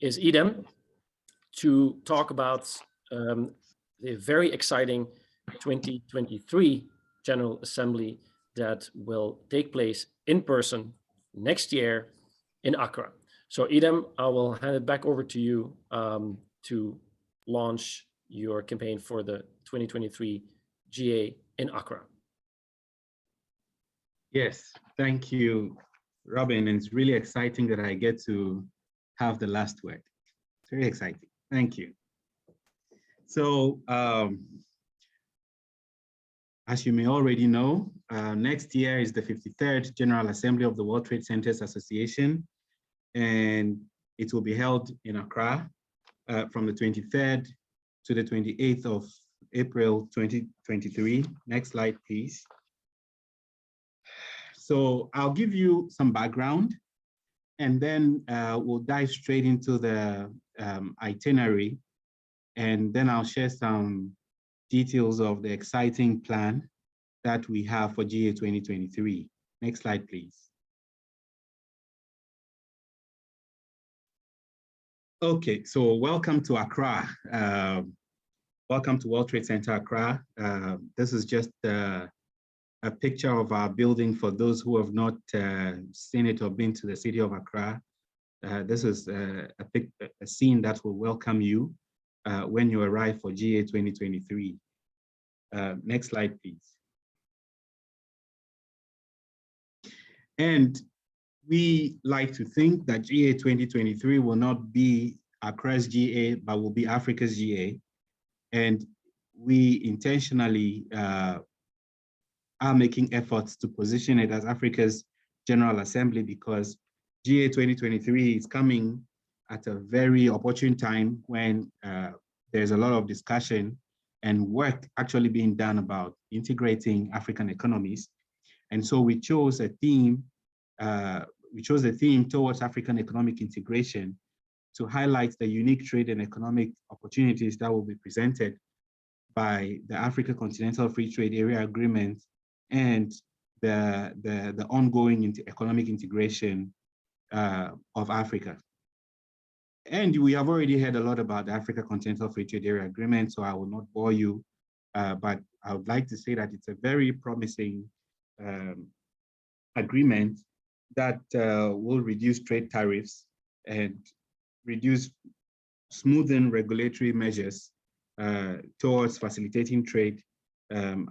is Idem to talk about the very exciting 2023 General Assembly that will take place in person next year in Accra. So Idem, I will hand it back over to you to launch your campaign for the 2023 GA in Accra. Yes, thank you, Robin. And it's really exciting that I get to have the last word. It's very exciting. Thank you. So, as you may already know, next year is the 53rd General Assembly of the World Trade Centers Association, and it will be held in Accra from the 23rd to the 28th of April 2023. Next slide, please. So I'll give you some background, and then we'll dive straight into the itinerary, and then I'll share some details of the exciting plan that we have for GA 2023. Next slide, please. Okay, so welcome to Accra. Welcome to World Trade Center Accra. This is just a picture of our building for those who have not seen it or been to the city of Accra. This is a scene that will welcome you when you arrive for GA 2023. Next slide, please. And we like to think that GA 2023 will not be Accra's GA, but will be Africa's GA. And we intentionally are making efforts to position it as Africa's General Assembly, because GA 2023 is coming at a very opportune time when there's a lot of discussion and work actually being done about integrating African economies. And so we chose a theme, towards African economic integration to highlight the unique trade and economic opportunities that will be presented by the Africa Continental Free Trade Area Agreement and the ongoing economic integration of Africa. And we have already heard a lot about the Africa Continental Free Trade Area Agreement, so I will not bore you, but I would like to say that it's a very promising agreement that will reduce trade tariffs and smoothen regulatory measures towards facilitating trade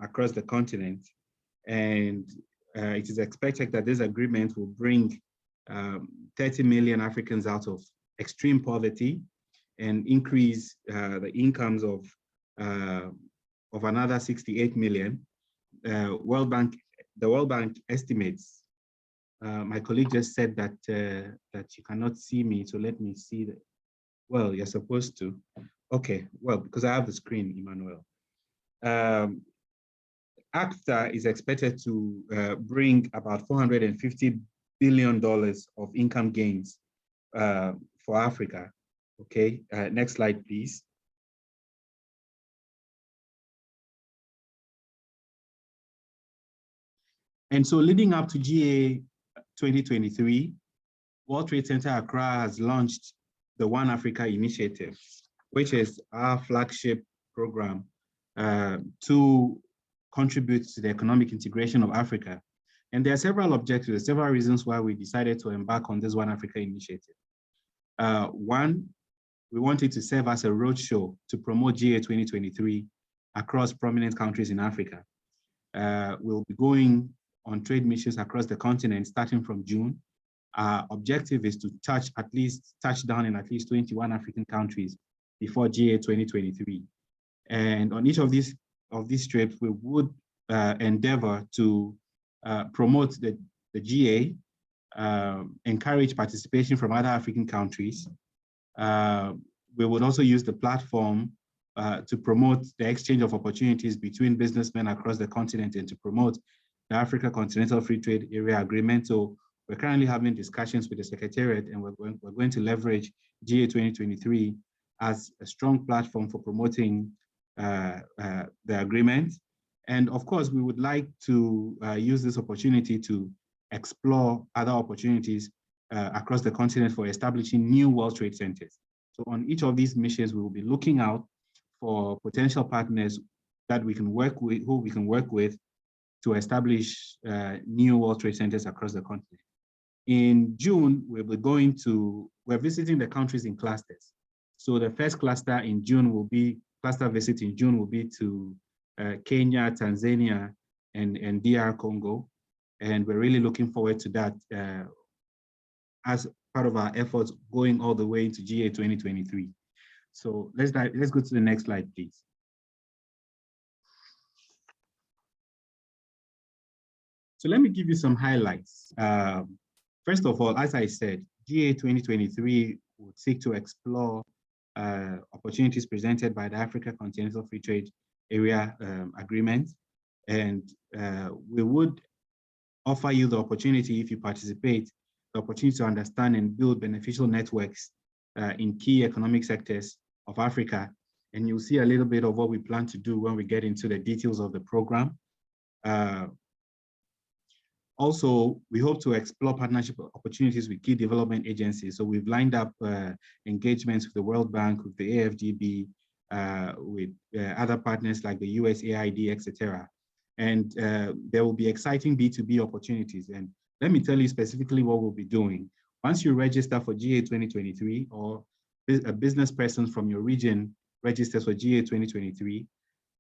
across the continent. And it is expected that this agreement will bring 30 million Africans out of extreme poverty and increase the incomes of another 68 million. The World Bank estimates. My colleague just said that you cannot see me, so let me see that. Well, you're supposed to. Okay, well, because I have the screen, Emmanuel. ACTA is expected to bring about $450 billion of income gains for Africa. Okay, next slide, please. And so leading up to GA 2023, World Trade Center Accra has launched the One Africa Initiative, which is our flagship program to contribute to the economic integration of Africa. And there are several objectives, several reasons why we decided to embark on this One Africa Initiative. One, we wanted to serve as a roadshow to promote GA 2023 across prominent countries in Africa. We'll be going on trade missions across the continent starting from June. Our objective is to touch down in at least 21 African countries before GA 2023. And on each of these trips, we would endeavor to promote the GA, encourage participation from other African countries. We would also use the platform to promote the exchange of opportunities between businessmen across the continent and to promote the Africa Continental Free Trade Area Agreement. So we're currently having discussions with the Secretariat, and we're going to leverage GA 2023 as a strong platform for promoting the agreement. And of course, we would like to use this opportunity to explore other opportunities across the continent for establishing new World Trade Centers. So on each of these missions, we will be looking out for potential partners that we can work with, who we can work with to establish new World Trade Centers across the continent. In June, we're visiting the countries in clusters. So the first cluster in June will be, cluster visit in June will be to Kenya, Tanzania, and DR Congo. And we're really looking forward to that as part of our efforts going all the way into GA 2023. So let's go to the next slide, please. So let me give you some highlights. First of all, as I said, GA 2023 would seek to explore opportunities presented by the Africa Continental Free Trade Area Agreement. And we would offer you the opportunity, if you participate, the opportunity to understand and build beneficial networks in key economic sectors of Africa. And you'll see a little bit of what we plan to do when we get into the details of the program. Also, we hope to explore partnership opportunities with key development agencies. So we've lined up engagements with the World Bank, with the AFDB, with other partners like the USAID, etc. And there will be exciting B2B opportunities. And let me tell you specifically what we'll be doing. Once you register for GA 2023, or a business person from your region registers for GA 2023,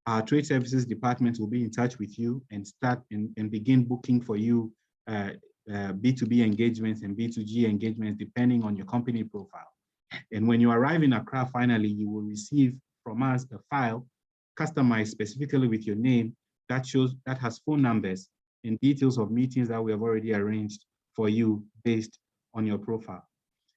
our trade services department will be in touch with you and start and begin booking for you B2B engagements and B2G engagements depending on your company profile. And when you arrive in Accra, finally, you will receive from us a file customized specifically with your name that has phone numbers and details of meetings that we have already arranged for you based on your profile.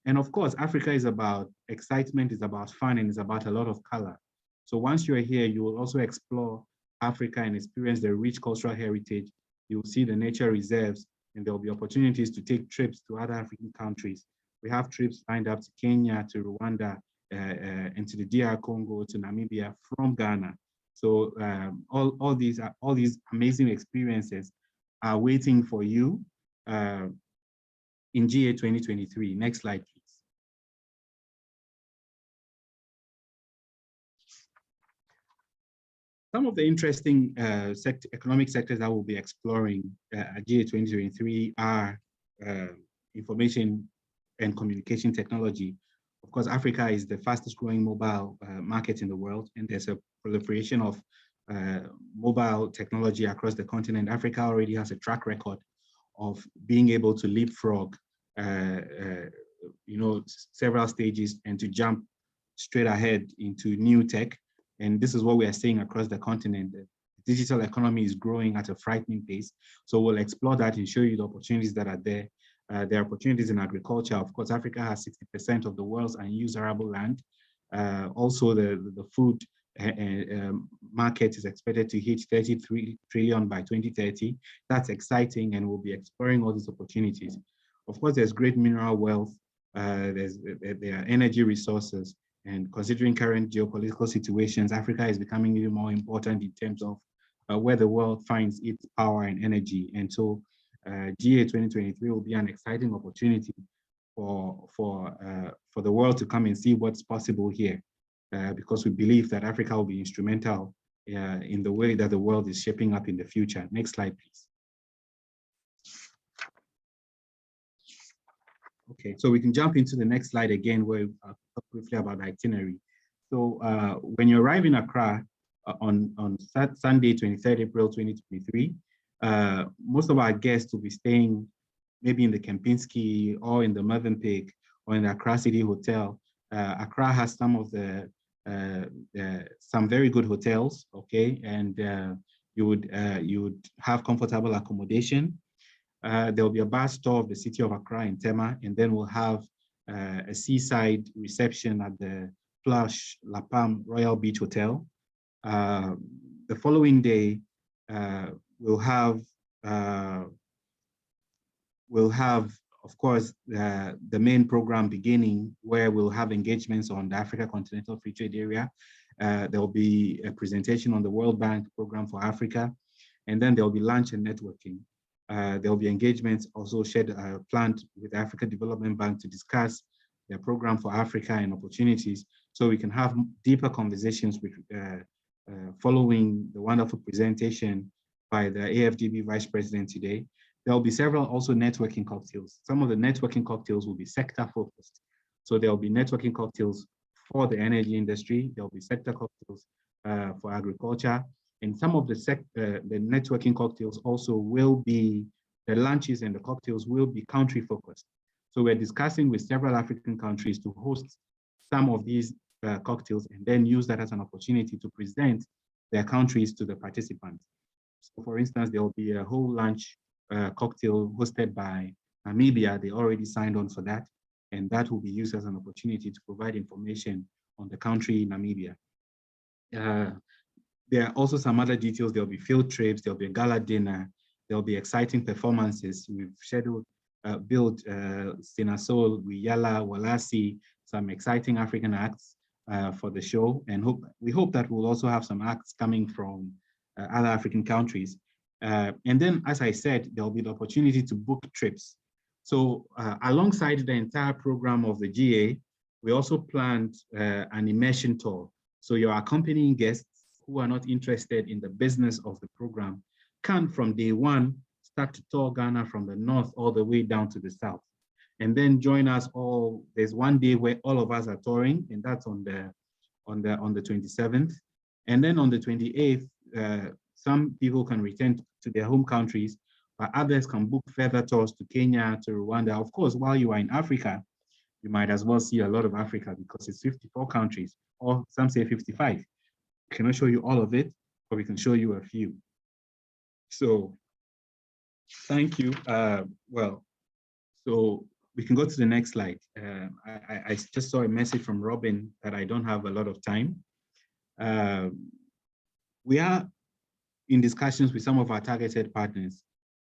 And of course, Africa is about excitement, it's about fun, and it's about a lot of color. So once you're here, you will also explore Africa and experience the rich cultural heritage. You'll see the nature reserves, and there'll be opportunities to take trips to other African countries. We have trips lined up to Kenya, to Rwanda, and to the DR Congo, to Namibia from Ghana. So all these amazing experiences are waiting for you in GA 2023. Next slide, please. Some of the interesting economic sectors that we'll be exploring at GA 2023 are information and communication technology. Of course, Africa is the fastest growing mobile market in the world, and there's a proliferation of mobile technology across the continent. Africa already has a track record of being able to leapfrog several stages and to jump straight ahead into new tech. And this is what we are seeing across the continent. The digital economy is growing at a frightening pace. So we'll explore that and show you the opportunities that are there. There are opportunities in agriculture. Of course, Africa has 60% of the world's unused arable land. Also, the food market is expected to hit 33 trillion by 2030. That's exciting, and we'll be exploring all these opportunities. Of course, there's great mineral wealth. There are energy resources. And considering current geopolitical situations, Africa is becoming even more important in terms of where the world finds its power and energy. And so GA 2023 will be an exciting opportunity for the world to come and see what's possible here, because we believe that Africa will be instrumental in the way that the world is shaping up in the future. Next slide, please. Okay, so we can jump into the next slide again, where I'll talk briefly about the itinerary. So when you arrive in Accra on Sunday, 23rd April 2023, most of our guests will be staying maybe in the Kempinski or in the Mövenpick or in the Accra City Hotel. Accra has some of some very good hotels, okay, and you would have comfortable accommodation. There will be a bar store of the city of Accra in Tema, and then we'll have a seaside reception at the Plush La Palm Royal Beach Hotel. The following day, we'll have, of course, the main program beginning, where we'll have engagements on the Africa Continental Free Trade Area. There will be a presentation on the World Bank Program for Africa, and then there will be lunch and networking. There'll be engagements also planned with the Africa Development Bank to discuss their program for Africa and opportunities, so we can have deeper conversations with, following the wonderful presentation by the AFDB Vice President today. There'll be several also networking cocktails. Some of the networking cocktails will be sector focused. So there'll be networking cocktails for the energy industry. There'll be sector cocktails for agriculture. And some of the networking cocktails also will be, the lunches and the cocktails will be country focused. So we're discussing with several African countries to host some of these cocktails and then use that as an opportunity to present their countries to the participants. So for instance, there will be a whole lunch cocktail hosted by Namibia. They already signed on for that. And that will be used as an opportunity to provide information on the country, Namibia. There are also some other details. There'll be field trips, there'll be a gala dinner, there'll be exciting performances. We've scheduled, built Sinasol, Wiyala, Walasi, some exciting African acts for the show. And we hope that we'll also have some acts coming from other African countries. And then, as I said, there'll be the opportunity to book trips. So alongside the entire program of the GA, we also planned an immersion tour. So your accompanying guests who are not interested in the business of the program can, from day one, start to tour Ghana from the north all the way down to the south. And then join us all. There's one day where all of us are touring, and that's on the 27th. And then on the 28th, some people can return to their home countries, but others can book further tours to Kenya, to Rwanda. Of course, while you are in Africa, you might as well see a lot of Africa because it's 54 countries, or some say 55. We cannot show you all of it, but we can show you a few. So thank you. So we can go to the next slide. I just saw a message from Robin that I don't have a lot of time. We are in discussions with some of our targeted partners.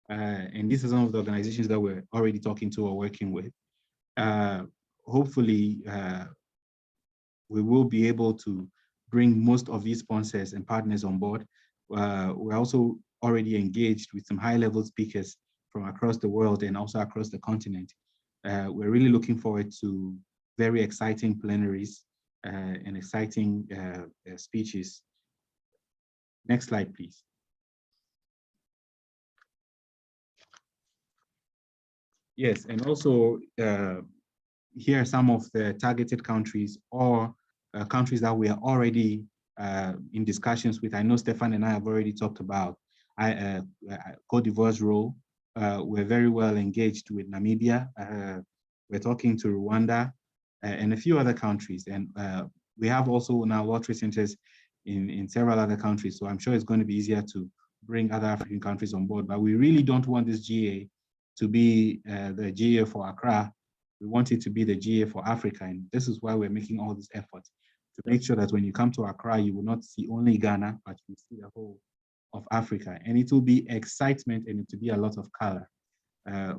And these are some of the organizations that we're already talking to or working with. Hopefully, we will be able to bring most of these sponsors and partners on board. We're also already engaged with some high-level speakers from across the world and also across the continent. We're really looking forward to very exciting plenaries and exciting speeches. Next slide, please. Yes, and also here are some of the targeted countries or countries that we are already in discussions with. I know Stefan and I have already talked about Cote d'Ivoire's role. We're very well engaged with Namibia. We're talking to Rwanda and a few other countries. And we have also now World Trade Centers in several other countries. So I'm sure it's going to be easier to bring other African countries on board. But we really don't want this GA to be the GA for Accra. We want it to be the GA for Africa. And this is why we're making all this effort to make sure that when you come to Accra, you will not see only Ghana, but you see the whole of Africa. And it will be excitement and it will be a lot of color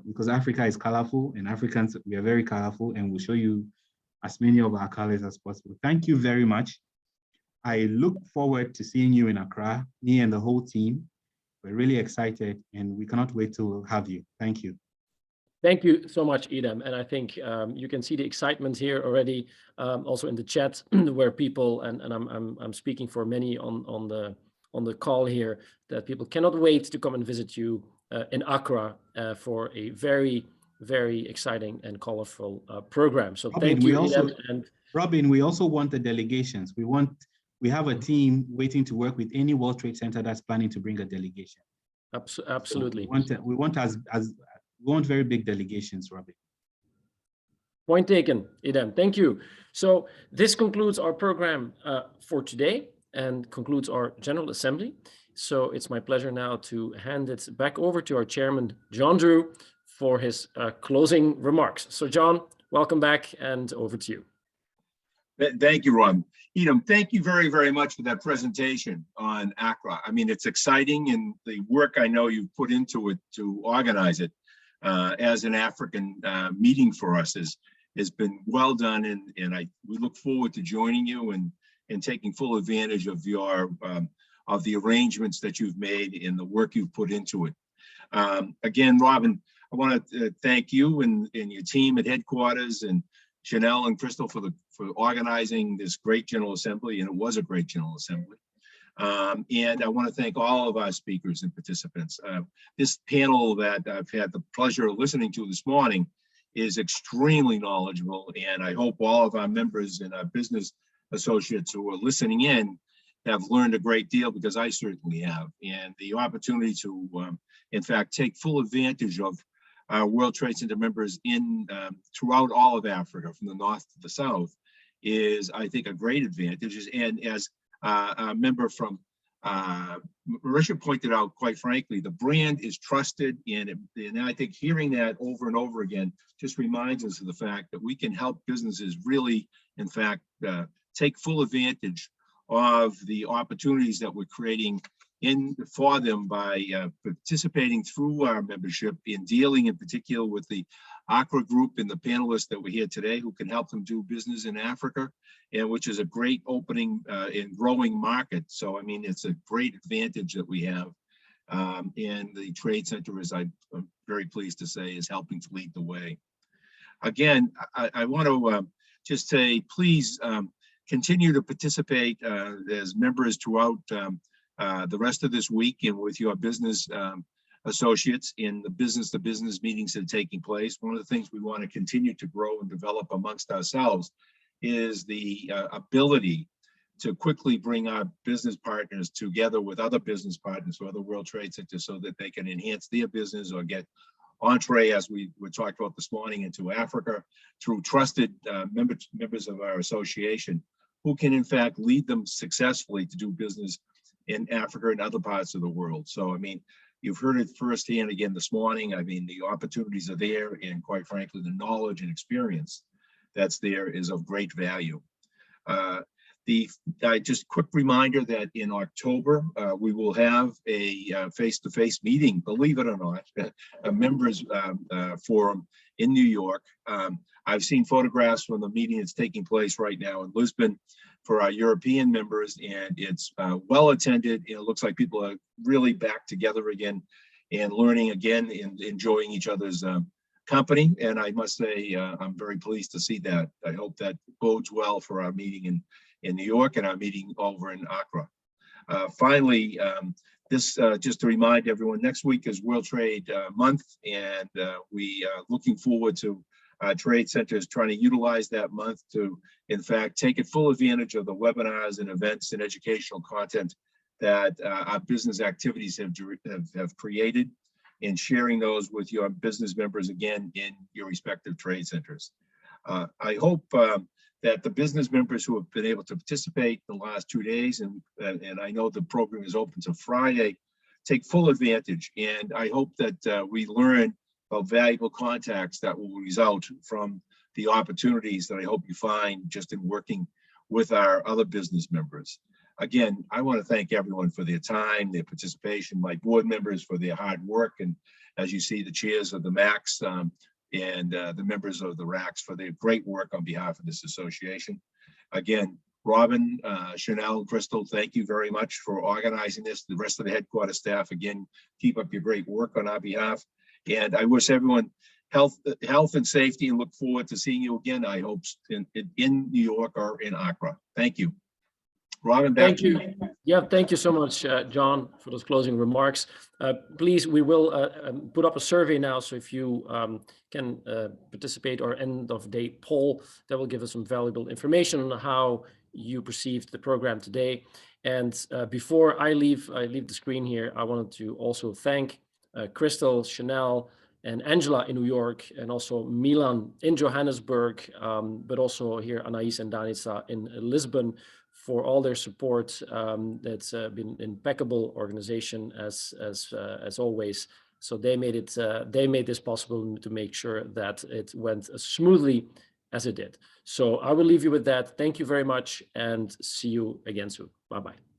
because Africa is colorful and Africans, we are very colorful, and we'll show you as many of our colors as possible. Thank you very much. I look forward to seeing you in Accra, me and the whole team. We're really excited and we cannot wait to have you. Thank you. Thank you so much, Idem. And I think you can see the excitement here already, also in the chat, where people, and I'm speaking for many on the call here, that people cannot wait to come and visit you in Accra for a very, very exciting and colorful program. So Robin, thank you, Idem. And Robin, we also want the delegations. We have a team waiting to work with any World Trade Center that's planning to bring a delegation. Absolutely. So we want very big delegations, Robin. Point taken, Idem. Thank you. So this concludes our program for today and concludes our General Assembly. So it's my pleasure now to hand it back over to our chairman, John Drew, for his closing remarks. So John, welcome back and over to you. Thank you, Ron. Idem, thank you very, very much for that presentation on Accra. I mean, it's exciting, and the work I know you've put into it to organize it as an African meeting for us has been well done, and we look forward to joining you and taking full advantage of your of the arrangements that you've made and the work you've put into it. Again, Robin, I want to thank you and your team at headquarters, and Chanel and Crystal for organizing this great General Assembly, and it was a great General Assembly. And I want to thank all of our speakers and participants. This panel that I've had the pleasure of listening to this morning is extremely knowledgeable, and I hope all of our members and our business associates who are listening in have learned a great deal, because I certainly have. And the opportunity to, in fact, take full advantage of our World Trade Center members in throughout all of Africa, from the north to the south, is, I think, a great advantage. And as a member from Marisha pointed out, quite frankly, the brand is trusted, and I think hearing that over and over again just reminds us of the fact that we can help businesses really, in fact, take full advantage of the opportunities that we're creating for them by participating through our membership, in dealing in particular with the Accra group and the panelists that were here today, who can help them do business in Africa, and which is a great opening and growing market. So, I mean, it's a great advantage that we have. And the Trade Center, as I'm very pleased to say, is helping to lead the way. Again, I want to just say, please continue to participate as members throughout the rest of this week, and with your business associates in the business-to-business meetings that are taking place. One of the things we want to continue to grow and develop amongst ourselves is the ability to quickly bring our business partners together with other business partners or other World Trade Centers, so that they can enhance their business or get entree, as we were talked about this morning, into Africa through trusted members of our association, who can in fact lead them successfully to do business in Africa and other parts of the world. So, I mean, you've heard it firsthand again this morning. I mean, the opportunities are there, and quite frankly, the knowledge and experience that's there is of great value. Just quick reminder that in October, we will have a face-to-face meeting, believe it or not, a members forum in New York. I've seen photographs from the meeting that's taking place right now in Lisbon for our European members, and it's well attended. It looks like people are really back together again and learning again and enjoying each other's company. And I must say, I'm very pleased to see that. I hope that bodes well for our meeting in New York and our meeting over in Accra. Finally, just to remind everyone, next week is World Trade Month, and we are looking forward to trade centers trying to utilize that month to, in fact, take full advantage of the webinars and events and educational content that our business activities have created, and sharing those with your business members again in your respective trade centers. I hope that the business members who have been able to participate in the last 2 days, and I know the program is open to Friday, take full advantage. And I hope that we learn about valuable contacts that will result from the opportunities that I hope you find just in working with our other business members. Again, I want to thank everyone for their time, their participation, my board members for their hard work, and as you see, the chairs of the MACs and the members of the RACs for their great work on behalf of this association. Again, Robin, Chanel, Crystal, thank you very much for organizing this. The rest of the headquarters staff, again, keep up your great work on our behalf. And I wish everyone health and safety, and look forward to seeing you again, I hope, in New York or in Accra. Thank you. Robin, back to you. Yeah, thank you so much, John, for those closing remarks. Please, we will put up a survey now, so if you can participate or end of day poll, that will give us some valuable information on how you perceived the program today. And before I leave the screen here, I wanted to also thank Crystal, Chanel, and Angela in New York, and also Milan in Johannesburg, but also here Anais and Danica in Lisbon, for all their support. That's been impeccable organization as always. So they made this possible to make sure that it went as smoothly as it did. So I will leave you with that. Thank you very much, and see you again soon. Bye-bye.